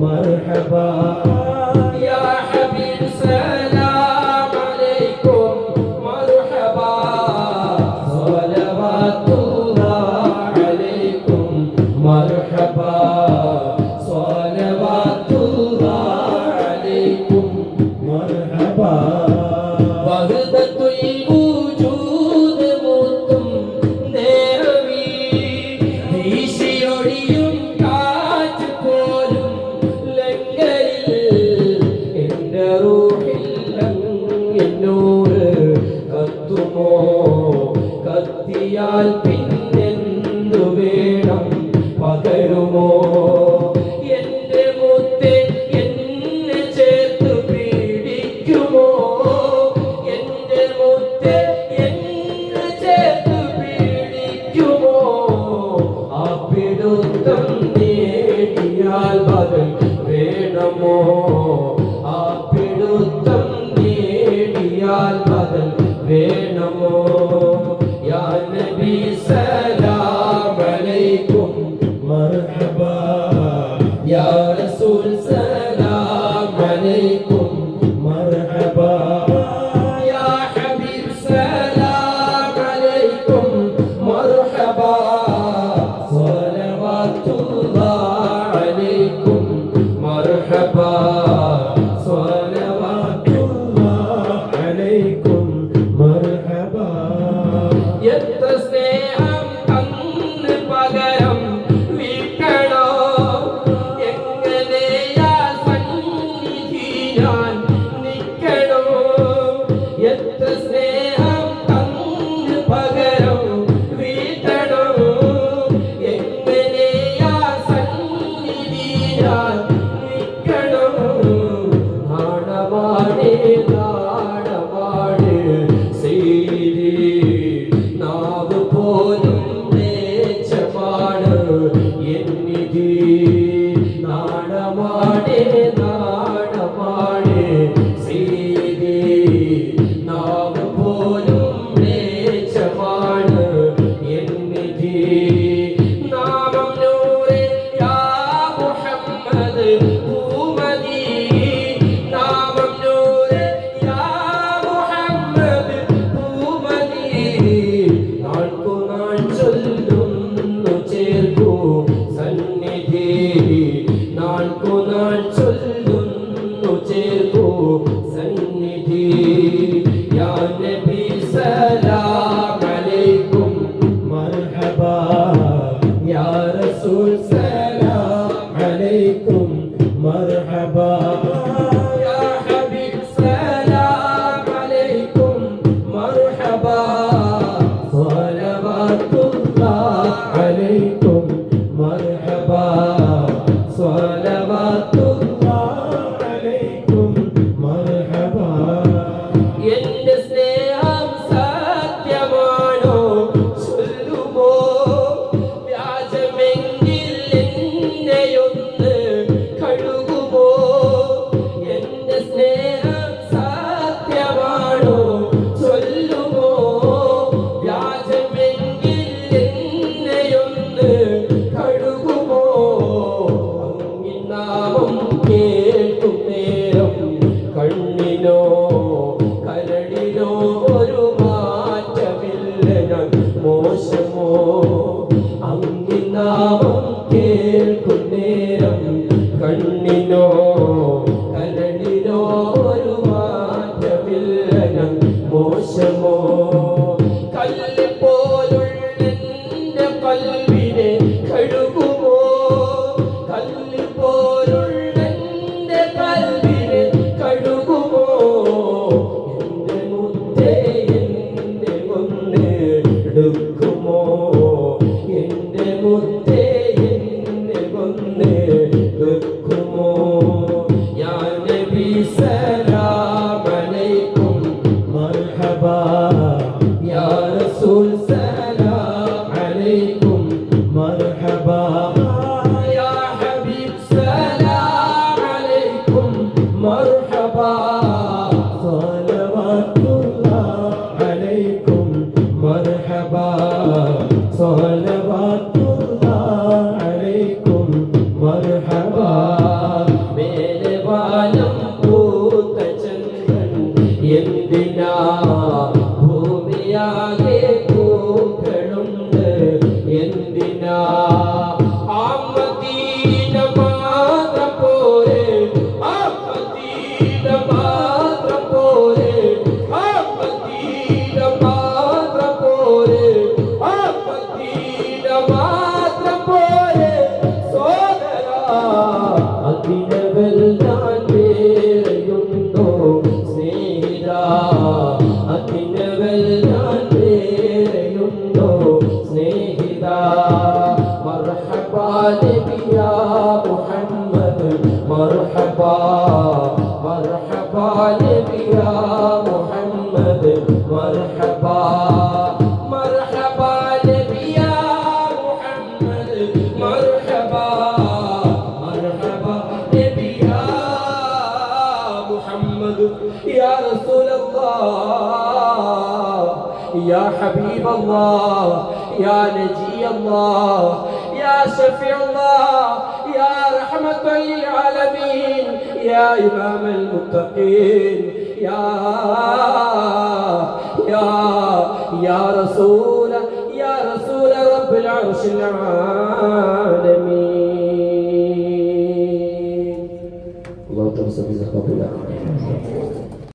مرحبا يا حبيب سلام عليكم مرحبا صلوات الله عليكم مرحبا صلوات الله عليكم مرحبا وحدة الوجود മുത്തും നേരവി വീശിയൊടിയും കാറ്റ് പോലും ലങ്കരിൽ എൻ്റെ റൂഹിൽ എന്നോട് കത്തുമോ കത്തിയാൽ പിന്നെന്തു വേണം പകരുമോ എൻ്റെ മുത്തേ എന്നെ ചേർത്ത് പീഡിക്കുമോ എൻ്റെ മുത്തേ എന്നെ ചേർത്ത് പീഡിക്കുമോ ആ പിടുത്തം നേടിയാൽ ബദൽ വേണമോ ആ പിടുത്തം നേടിയാൽ ബദൽ വേണമോ യാ നബി സലാം അലൈക്കും മർഹബാ യാ റസൂൽ സലാം അലൈക്കും മർഹബാ യാ ഹബീബ് സലാം അലൈക്കും മർഹബാ സ്വലവാത്തുല്ലാഹി അലൈക്കും മർഹബാ സ്വലവാത്തുല്ലാഹി അലൈക്കും മർഹബാ എത്ര സ്നേഹം തന്ന് പകരം വീട്ടണോ എങ്ങനെയാ സന്നിധി ഞാൻ നിൽക്കണോ എത്ര സ്നേഹം തന്ന് പകരം വീട്ടണോ എങ്ങനെയാ സന്നിധി ഞാൻ നിൽക്കണോ നാണമാണേ നാണമാണേ സീരി നാവ് പോലും നേച്ചമാണ് എന്നിധി നാണമാണേ നാണമാണേ സീരി നാവ് പോലും നേച്ചമാണ് എന്നിധി നാമം നൂറേ യാ മുഹമ്മദ് ഭൂമതി നാമം നൂറേ യാ മുഹമ്മദ് ഭൂമതി നാൾക്കുനാൾ ചൊല്ലുന്നു ചേർക്കൂ സന്നിധി നാൾക്കുനാൾ ചൊല്ലുന്നു ചേർക്കൂ സന്നിധി യാ നബി സലാം അലൈക്കും മർഹബാ യാ റസൂൽ സലാം അലൈക്കും മർഹബാ യാ ഹബീബ് സലാം അലൈക്കും മർഹബാ സ്വലവാത്തുല്ലാഹി അലൈക്കും മർഹബാ സ്വലവാത്തുല്ലാഹി അലൈക്കും മർഹബാ എൻ്റെ സ്നേഹം സത്യമാണോ ചൊല്ലുമോ വ്യാജമെങ്കിൽ എന്നെയൊന്ന് കഴുകുമോ എൻ്റെ സ്നേഹം സത്യമാണോ ചൊല്ലുമോ വ്യാജമെങ്കിൽ എന്നെയൊന്ന് കഴുകുമോ അങ്ങിൻ നാമം കേൾക്കും നേരം കണ്ണിനോ കരളിനോ ഒരു മാറ്റമില്ല ഞാൻ മോശമോ അങ്ങിൻ നാമം കേൾക്കും നേരം കണ്ണിനോ കരളിനോ ഒരു മാറ്റമില്ല ഞാൻ മോശമോ കല്ല് പോലുള്ള എൻ്റെ കൽവിനെ കഴുകുമോ കല്ല് പോലുള്ള എൻ്റെ കൽവിനെ കഴുകുമോ എൻ്റെ മുത്തേ എന്നെ ഒന്ന് എടുക്കുമോ എൻ്റെ മുത്തേ എന്നെ ഒന്ന് എടുക്കുമോ യാ നബി സലാം അലൈക്കും മർഹബാ യാ റസൂൽ സലാം അലൈക്കും മർഹബാ യാ ഹബീബ് സലാം അലൈക്കും മർഹബാ സ്വലവാത്തുല്ലാഹി അലൈക്കും മർഹബാ സ്വലവാത്തുല്ലാഹി അലൈക്കും മർഹബാ മാത്രം പോലെ സോദര അതിനവെല്ലാം പേരുണ്ടോ സ്നേഹിത അതിനവെല്ലാം പേരുണ്ടോ സ്നേഹിത മർഹബാ നബിയാ മുഹമ്മദ് മർഹബാ മർഹബാ നബിയാ മുഹമ്മദ് മർഹബാ മർഹബാ നബിയാ മുഹമ്മദ് മർഹബാ മർഹബാ നബിയാ മുഹമ്മദ് യാ റസൂലല്ലാഹ് യാ ഹബീബല്ലാഹ് യാ നജിയല്ലാഹ് യാ ശഫീഉല്ലാഹ് യാ റഹ്മത്തുൽ ലിൽ ആലമീൻ യാ ഇമാമൽ മുത്തഖീൻ യാ റസൂല റബ്ബിൽ അർശിൽ